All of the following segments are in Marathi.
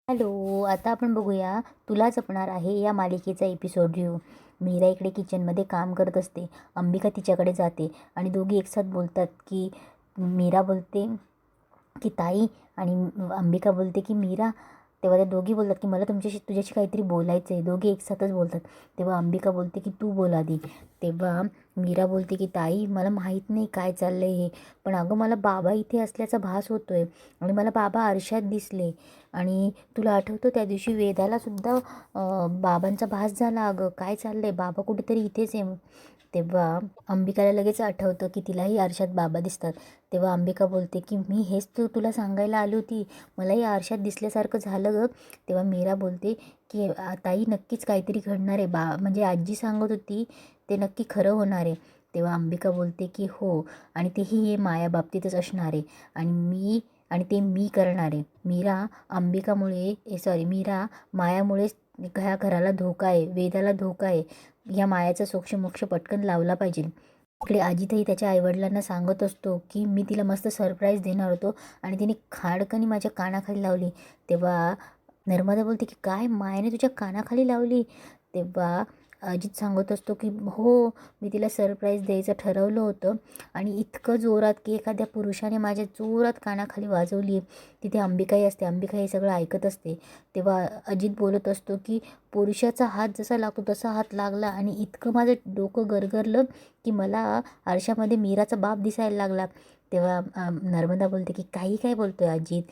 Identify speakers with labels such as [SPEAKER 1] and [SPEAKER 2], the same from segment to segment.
[SPEAKER 1] हॅलो, आता आपण बघूया तुला जपणार आहे या मालिकेचा एपिसोड रिव्ह्यू. मीरा इकडे किचनमध्ये काम करत असते. अंबिका तिच्याकडे जाते आणि दोघी एकसाथ बोलतात की मीरा बोलते की ताई आणि अंबिका बोलते की मीरा. तेव्हा त्या दोघी बोलतात की मला तुझ्याशी काहीतरी बोलायचं आहे. दोघी एकसाथच बोलतात. तेव्हा अंबिका बोलते की तू बोल आधी. तेव्हा मीरा बोलते की ताई मला माहीत नाही काय चाललं आहे हे, पण अगं मला बाबा इथे असल्याचा भास होतो आहे आणि मला बाबा आरशात दिसले. आणि तुला आठवतं त्या दिवशी वेदालासुद्धा बाबांचा भास झाला. अगं काय चाललं आहे, बाबा कुठेतरी इथेच आहे. तेव्हा अंबिकाला लगेच आठवतं की तिलाही आरशात बाबा दिसतात. तेव्हा अंबिका बोलते की मी हेच तुला सांगायला आली होती, मलाही आरशात दिसल्यासारखं झालं गं. तेव्हा मीरा बोलते की ताई नक्कीच काहीतरी घडणार आहे, म्हणजे आजी सांगत होती ते नक्की खरं होणार आहे. तेव्हा अंबिका बोलते की हो, आणि तेही हे माया बाबतीतच असणार आहे आणि ते मी करणार आहे. मीरा मायामुळेच ह्या घराला धोका आहे, वेदाला धोका आहे. या मायाचा सोक्षमोक्ष पटकन लावला पाहिजे. इकडे अजितही त्याच्या आईवडिलांना सांगत असतो की मी तिला मस्त सरप्राईज देणार होतो आणि तिने खाडकनी माझ्या कानाखाली लावली. तेव्हा नर्मदा बोलते की काय मायाने तुझ्या कानाखाली लावली. तेव्हा अजित सांगत असतो की हो, मी तिला सरप्राईज द्यायचं ठरवलं होतं आणि इतकं जोरात की एखाद्या पुरुषाने माझ्या जोरात कानाखाली वाजवली. तिथे अंबिकाही असते. अंबिका हे सगळं ऐकत असते. तेव्हा अजित बोलत असतो की पुरुषाचा हात जसा लागतो तसा हात लागला आणि इतकं माझं डोकं गरगरलं की मला आरशामध्ये मीराचा बाप दिसायला लागला. तेव्हा नर्मदा बोलते की काही काय बोलतोय अजित.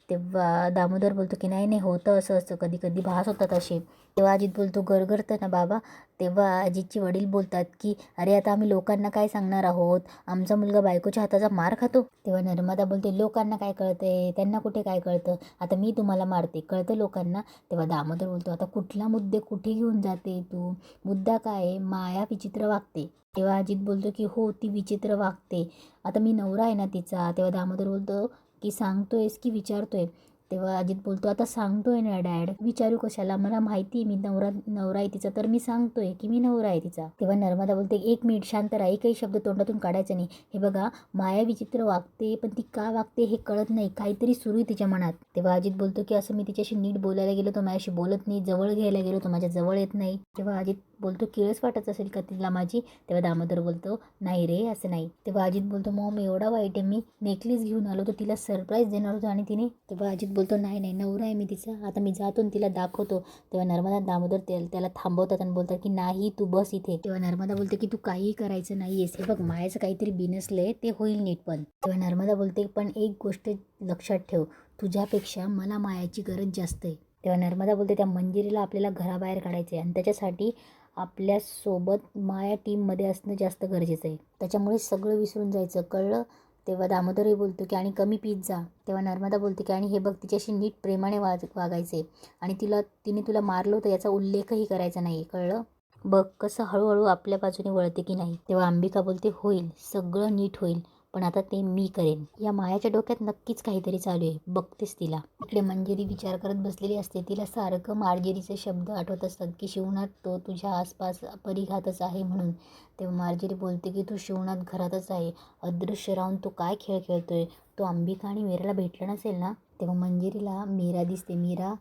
[SPEAKER 1] तेव्हा दामोदर बोलतो की नाही नाही, होतं असं असं, कधी कधी भास होतात असे. तेव्हा अजित बोलतो गरगरतं ना बाबा. तेव्हा अजितचे वडील बोलतात की अरे आता आम्ही लोकांना काय सांगणार आहोत, आमचा मुलगा बायकोच्या हाताचा मार खातो. तेव्हा नर्मदा बोलते लोकांना काय कळतंय, त्यांना कुठे काय कळतं, आता मी तुम्हाला मारते कळतं लोकांना. तेव्हा दामोदर बोलतो आता कुठला मुद्दे कुठे घेऊन जाते तू, मुद्दा काय आहे, माया विचित्र वागते. तेव्हा अजित बोलतो की हो ती विचित्र वागते, आता मी नवरा आहे ना तिचा. तेव्हा दामोदर बोलतो की सांगतोयस की विचारतोय. तेव्हा अजित बोलतो आता सांगतोय ना डॅड, विचारू कशाला, मला माहिती आहे मी नवरा आहे तिचा, तर मी सांगतोय की मी नवरा आहे तिचा. तेव्हा नर्मदा बोलते एक मिनिट शांत राहा, एकही शब्द तोंडातून काढायचा नाही. हे बघा माया विचित्र वागते, पण ती का वागते हे कळत नाही, काहीतरी सुरू आहे तिच्या मनात. तेव्हा अजित बोलतो की असं मी तिच्याशी नीट बोलायला गेलो तर माझ्याशी बोलत नाही, जवळ घ्यायला गेलो तर माझ्या जवळ येत नाही. तेव्हा अजित बोलतो किळस वाटत असेल का तिला माझी. तेव्हा दामोदर बोलतो नाही रे असं नाही. तेव्हा अजित बोलतो मॉम एवढा वाईट आहे, मी नेकलेस घेऊन आलो तर तिला सरप्राईज देणार होतो आणि तिने. तेव्हा अजित बोलतो नाही नाही, नवरा आहे मी तिचा, आता मी जातो तिला दाखवतो. तेव्हा नर्मदा दामोदर त्याला थांबवतात आणि बोलतात की नाही तू बस इथे. तेव्हा नर्मदा बोलते की तू काहीही करायचं नाहीयेस, हे बघ मायाचं काहीतरी बिनसलंय, ते होईल नीट. पण तेव्हा नर्मदा बोलते पण एक गोष्ट लक्षात ठेव, तुझ्यापेक्षा मला मायाची गरज जास्त आहे. तेव्हा नर्मदा बोलते त्या मंजिरीला आपल्याला घराबाहेर काढायचं आहे आणि त्याच्यासाठी आपल्यासोबत माया टीममध्ये असणं जास्त गरजेचं आहे. त्याच्यामुळे सगळं विसरून जायचं, कळलं. तेव्हा दामोदरही बोलतो की आणि कमी पीत जा. तेव्हा नर्मदा बोलते की आणि हे बघ तिच्याशी नीट प्रेमाने वागायचे आणि तिने तुला मारलं होतं याचा उल्लेखही करायचा नाही, कळलं. बघ कसं हळूहळू आपल्या बाजूने वळते की नाही. तेव्हा अंबिका बोलते होईल, सगळं नीट होईल, पण आता ते मी करेन. या मायाच्या डोक्यात नक्कीच काहीतरी चालू आहे, बघतेस तिला. इकडे मंजिरी विचार करत बसलेली असते. तिला सारखं मार्जेरीचे शब्द आठवत असतात की शिवनाथ तो तुझ्या आसपास परिघातच आहे म्हणून. तेव्हा मार्जेरी बोलते की तू शिवनाथ घरातच आहे, अदृश्य राहून तो काय खेळ खेळतोय, तो अंबिका आणि मीराला भेटला नसेल ना. तेव्हा मंजिरीला मीरा दिसते. मीरा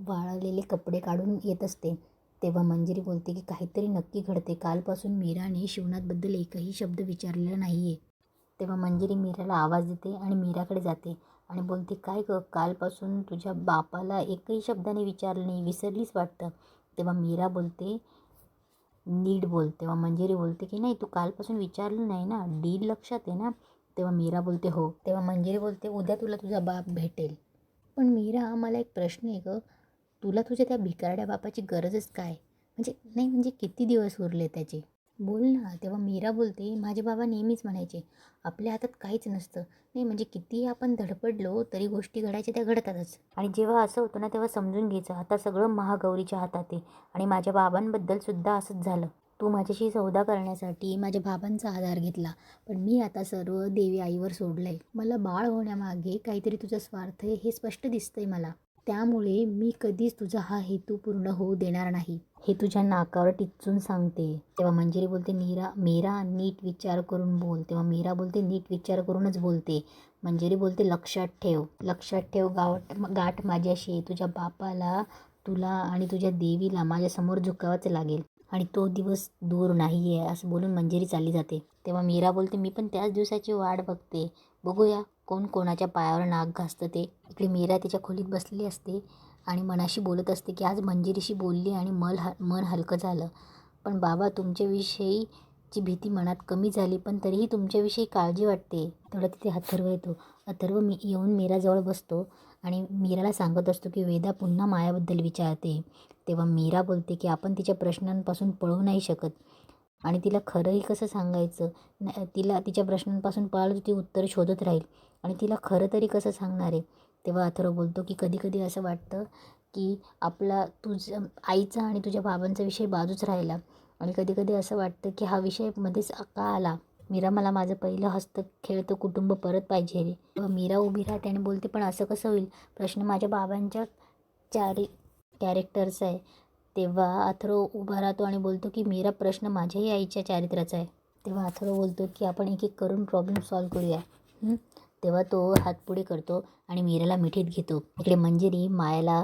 [SPEAKER 1] वाळलेले कपडे काढून येत असते. तेव्हा मंजिरी बोलते की काहीतरी नक्की घडते, कालपासून मीराने शिवनाथबद्दल एकही शब्द विचारलेला नाही आहे. तेव्हा मंजिरी मीराला आवाज देते आणि मीराकडे जाते आणि बोलते काय गं, कालपासून तुझ्या बापाला एकही शब्दाने विचारलं नाही, विसरलीच वाटतं. तेव्हा मीरा बोलते नीट बोल. तेव्हा मंजिरी बोलते की नाही तू कालपासून विचारलं नाही ना, डीड लक्षात आहे ना. तेव्हा मीरा बोलते हो. तेव्हा मंजिरी बोलते उद्या तुला तुझा बाप भेटेल. पण मीरा मला एक प्रश्न आहे गं, तुला तुझ्या त्या भिकारड्या बापाची गरजच काय, म्हणजे किती दिवस उरले त्याचे, बोल ना. तेव्हा मीरा बोलते माझे बाबा नेहमीच म्हणायचे आपल्या हातात काहीच नसतं. नाही म्हणजे कितीही आपण धडपडलो तरी गोष्टी घडायच्या त्या घडतातच. आणि जेव्हा असं होतं ना तेव्हा समजून घ्यायचं आता सगळं महागौरीच्या हातात आहे. आणि माझ्या बाबांबद्दल सुद्धा असंच झालं. तू माझ्याशी सौदा करण्यासाठी माझ्या बाबांचा आधार घेतला, पण मी आता सर्व देवी आईवर सोडलंय. मला बाळ होण्यामागे काहीतरी तुझा स्वार्थ आहे हे स्पष्ट दिसतंय मला. त्यामुळे मी कधीच तुझा हा हेतू पूर्ण होऊ देणार नाही, हे तुझ्या नाकावर टिच्चून सांगते. तेव्हा मंजिरी बोलते मीरा नीट विचार करून बोल. तेव्हा मीरा बोलते नीट विचार करूनच बोलते, मंजिरी बोलते लक्षात ठेव गाठ माझ्याशी आहे. तुझ्या बापाला, तुला आणि तुझ्या देवीला माझ्यासमोर झुकावंच लागेल आणि तो दिवस दूर नाही आहे, असं बोलून मंजिरी चालली जाते. तेव्हा मीरा बोलते मी पण त्याच दिवसाची वाट बघते, बघूया कोण कोणाच्या पायावर नाक घासतं ते. इकडे मीरा तिच्या खोलीत बसलेली असते आणि मनाशी बोलत असते की आज मंजिरीशी बोलली आणि मन हलकं झालं. पण बाबा तुमच्याविषयीची भीती मनात कमी झाली, पण तरीही तुमच्याविषयी काळजी वाटते. तेवढा तिथे अथर्व येतो. अथर्व येऊन मीराजवळ बसतो आणि मीराला सांगत असतो की वेदा पुन्हा मायाबद्दल विचारते. तेव्हा मीरा बोलते की आपण तिच्या प्रश्नांपासून पळू नाही शकत आणि तिला खरंही कसं सांगायचं. तिला तिच्या प्रश्नांपासून पळालं तर ती उत्तर शोधत राहील आणि तिला खरं तरी कसं सांगणार आहे. तेव्हा अथर्व बोलतो की कधी कधी असं वाटतं की आपला तुझं आईचा आणि तुझ्या बाबांचा विषय बाजूच राहिला आणि कधी कधी असं वाटतं की हा विषय मध्येच का आला. मीरा मला माझं पहिलं खेळतं कुटुंब परत पाहिजे रे. तेव्हा मीरा उभी राहते आणि बोलते पण असं कसं होईल, प्रश्न माझ्या बाबांच्या कॅरेक्टरचा आहे. तेव्हा अथर्व उभा राहतो आणि बोलतो की मीरा प्रश्न माझ्याही आईच्या चारित्र्याचा आहे. तेव्हा अथर्व बोलतो की आपण एक एक करून प्रॉब्लेम सॉल्व करूया. तेव्हा तो हात पुढे करतो आणि मीराला मिठीत घेतो. इकडे मंजिरी मायाला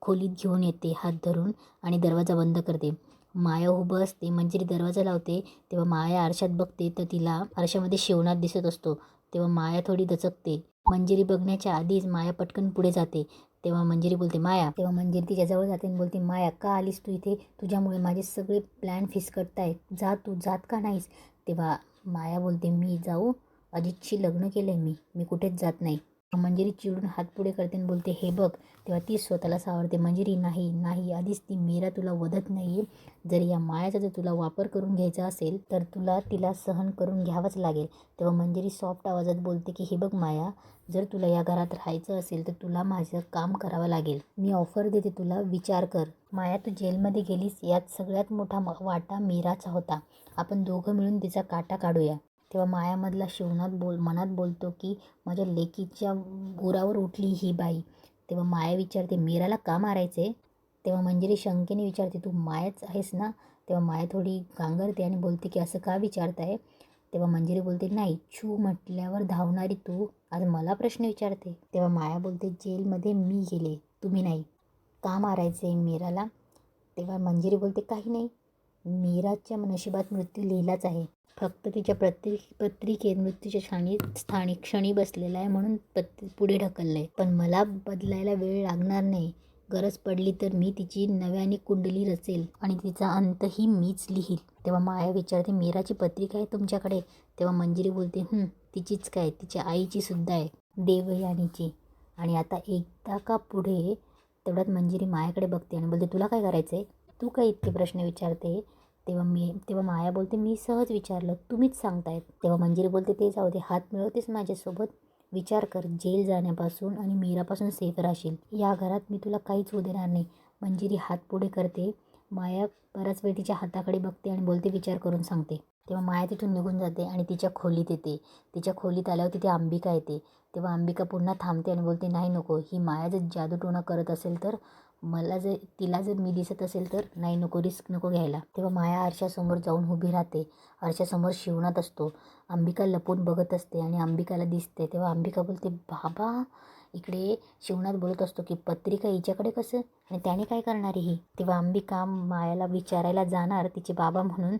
[SPEAKER 1] खोलीत घेऊन येते हात धरून आणि दरवाजा बंद करते. माया उभं असते. मंजिरी दरवाजा लावते. तेव्हा माया आरशात बघते तर तिला आरशामध्ये शिवनाथ दिसत असतो. तेव्हा माया थोडी दचकते. मंजिरी बघण्याच्या आधीच माया पटकन पुढे जाते. तेव्हा मंजिरी बोलते माया. तेव्हा मंजिरी तिच्याजवळ जाते आणि बोलते माया का आलीस तू इथे, तुझ्यामुळे माझे सगळे प्लॅन फिसकटतायत, जा तू जात का नाहीस. तेव्हा माया बोलते मी जाऊ, अजितशी लग्न केलं आहे मी कुठेच जात नाही. मंजिरी चिडून हात पुढे करते आणि बोलते हे बघ. तेव्हा तीच स्वतःला सावरते. मंजिरी नाही आधीच ती मीरा तुला वदत नाही. जर या मायाचा जर तुला वापर करून घ्यायचा असेल तर तुला तिला सहन करून घ्यावंच लागेल. तेव्हा मंजिरी सॉफ्ट आवाजात बोलते की हे बघ माया, जर तुला या घरात राहायचं असेल तर तुला माझं काम करावं लागेल. मी ऑफर देते तुला, विचार कर. माया तू जेलमध्ये गेलीस यात सगळ्यात मोठा वाटा मीराचा होता. आपण दोघं मिळून तिचा काटा काढूया. तेव्हा मायामधला शिवनाथ मनात बोलतो की माझ्या लेकीच्या उरावर उठली ही बाई. तेव्हा माया विचारते मीराला का मारायचे. तेव्हा मंजिरी शंकेने विचारते तू मायाच आहेस ना. तेव्हा माया थोडी गांगरते आणि बोलते की असं का विचारताय. तेव्हा मंजिरी बोलते नाही, छू म्हटल्यावर धावणारी तू आज मला प्रश्न विचारते. तेव्हा माया बोलते जेलमध्ये मी गेले, तुम्ही नाही. का मारायचे मीराला. तेव्हा मंजिरी बोलते काही नाही, मीराच्या नशिबात मृत्यू लिहिलाच आहे, फक्त तिच्या पत्रिकेत मृत्यूच्या क्षणी बसलेला आहे म्हणून पुढे ढकललं आहे. पण मला बदलायला वेळ लागणार नाही. गरज पडली तर मी तिची नव्याने कुंडली रचेल आणि तिचा अंतही मीच लिहील. तेव्हा माया विचारते मीराची पत्रिका आहे तुमच्याकडे. तेव्हा मंजिरी बोलते तिचीच काय, तिच्या आईची सुद्धा आहे, देवयानीची. आणि आता एकदा का पुढे. तेवढ्यात मंजिरी मायाकडे बघते आणि बोलते तुला काय करायचं आहे, तू काय इतके प्रश्न विचारते. तेव्हा माया बोलते मी सहज विचारलं, तुम्हीच सांगतायत. तेव्हा मंजिरी बोलते ते जाऊ दे, हात मिळवतेस माझ्यासोबत, विचार कर, जेल जाण्यापासून आणि मीरापासून सेफ राहशील. या घरात मी तुला काहीच होऊ देणार नाही. मंजिरी हात पुढे करते. माया बराच वेळ तिच्या हाताकडे बघते आणि बोलते विचार करून सांगते. तेव्हा माया तिथून निघून जाते आणि तिच्या खोलीत येते. तिच्या खोलीत आल्यावर तिथे अंबिका येते. तेव्हा अंबिका पुन्हा थांबते आणि बोलते नाही नको, ही माया जर जादूटोणा करत असेल तर तिला जर मी दिसत असेल तर नाही, नको, रिस्क नको घ्यायला. तेव्हा माया आरशासमोर जाऊन उभी राहते. आरशासमोर शिवनाथ असतो. अंबिका लपून बघत असते आणि अंबिकाला दिसते. तेव्हा अंबिका बोलते बाबा. इकडे शिवनाथ बोलत असतो की पत्रिका हिच्याकडे कसं आणि त्याने काय करणार ही. तेव्हा अंबिका मायाला विचारायला जाणार तिचे बाबा म्हणून.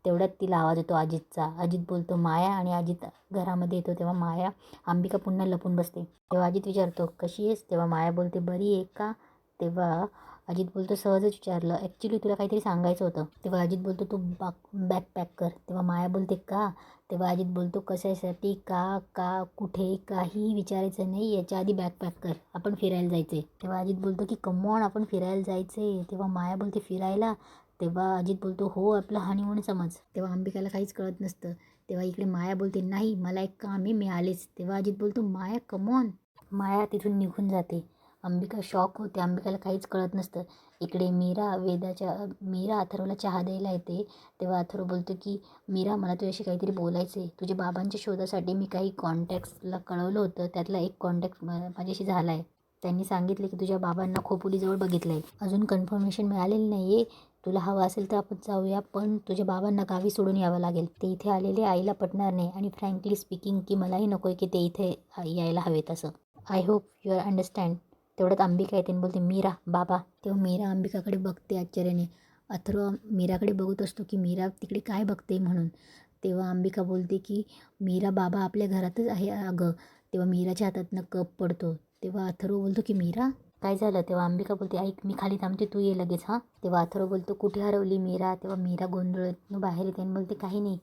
[SPEAKER 1] तेवढ्यात तिला आवाज येतो अजितचा. अजित बोलतो माया आणि अजित घरामध्ये येतो. तेव्हा अंबिका पुन्हा लपून बसते. तेव्हा अजित विचारतो कशी आहेस. तेव्हा माया बोलते बरी आहे का. तेव्हा अजित बोलतो सहजच विचारलं, ॲक्च्युली तुला काहीतरी सांगायचं होतं. तेव्हा अजित बोलतो तू बॅग पॅक कर. तेव्हा माया बोलते का. तेव्हा अजित बोलतो कशासाठी, का कुठे, काहीही विचारायचं नाही, याच्या आधी बॅग पॅक कर, आपण फिरायला जायचे. तेव्हा अजित बोलतो की कमॉन आपण फिरायला जायचे. तेव्हा माया बोलते फिरायला. तेव्हा अजित बोलतो हो, आपलं हनीमून समज. तेव्हा अंबिकाला काहीच कळत नसतं. तेव्हा इकडे माया बोलते नाही, मला एक काम आहे, मी आलेच. तेव्हा अजित बोलतो माया कमॉन. माया तिथून निघून जाते. अंबिका शॉक होते. अंबिकाला काहीच कळत नसतं. इकडे मीरा अथर्वला चहा द्यायला येते. तेव्हा अथर्व बोलतो की मीरा मला तुझ्याशी काहीतरी बोलायचं आहे. तुझ्या बाबांच्या शोधासाठी मी काही कॉन्टॅक्ट्सला कळवलं होतं, त्यातला एक कॉन्टॅक्ट माझ्याशी झाला आहे. त्यांनी सांगितले की तुझ्या बाबांना खोपोलीजवळ बघितलं आहे. अजून कन्फर्मेशन मिळालेली नाही आहे. तुला हवं असेल तर आपण जाऊया, पण तुझ्या बाबांना गावी सोडून यावं लागेल. ते इथे आलेले आईला पटणार नाही आणि फ्रँकली स्पीकिंग की मलाही नको आहे की ते इथे यायला हवेत असं. I hope you are understand. तेवढ्यात अंबिका येते आणि बोलते, मीरा बाबा. तेव्हा मीरा अंबिकाकडे बघते आश्चर्याने. अथर्व मीराकडे बघत असतो की मीरा तिकडे काय बघते म्हणून. तेव्हा अंबिका बोलते की मीरा बाबा आपल्या घरातच आहे अगं. तेव्हा मीराच्या हातातनं कप पडतो. तेव्हा अथर्व बोलतो की मीरा काय झालं. तेव्हा अंबिका बोलते, ऐक मी खाली थांबते, तू ये लगेच हां. तेव्हा अथर्व बोलतो, कुठे हरवली मीरा. तेव्हा मीरा गोंधळून बाहेर येते आणि बोलते, काही नाही,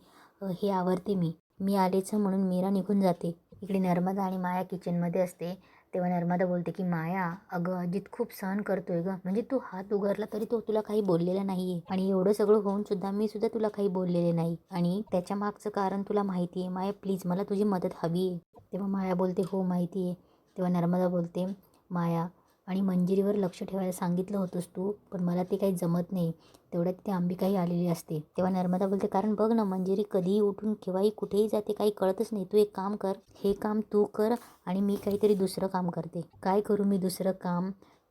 [SPEAKER 1] हे आवरते मी आलेच म्हणून मीरा निघून जाते. इकडे नर्मदा आणि माया किचनमध्ये असते. तेव्हा नर्मदा बोलते की माया अगं अजित खूप सहन करतोय गं. म्हणजे तू हात उगारला तरी तो तुला काही बोललेला नाही आहे आणि एवढं सगळं होऊन सुद्धा मी सुद्धा तुला काही बोललेले नाही आणि त्याच्या मागचं कारण तुला माहिती आहे. माया प्लीज मला तुझी मदत हवी आहे. तेव्हा माया बोलते, हो माहिती आहे. तेव्हा नर्मदा बोलते, माया आणि मंजिरीवर लक्ष ठेवायला सांगितलं होतंस तू, पण मला ते काही जमत नाही. तेवढ्यात ती अंबिकाही आलेली असते. तेव्हा नर्मदा बोलते, कारण बघ ना मंजिरी कधीही उठून केव्हाही कुठेही जाते, काही कळतच नाही. तू एक काम कर, हे काम तू कर आणि मी काहीतरी दुसरं काम करते. काय करू मी दुसरं काम.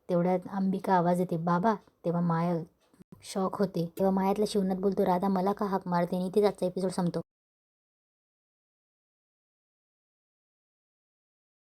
[SPEAKER 1] तेवढ्यात अंबिका आवाज येते, बाबा. तेव्हा माया शॉक होते. तेव्हा मायातला शिवनाथ बोलतो, राधा मला का हाक मारते. आणि इथेच आजचा एपिसोड संपतो.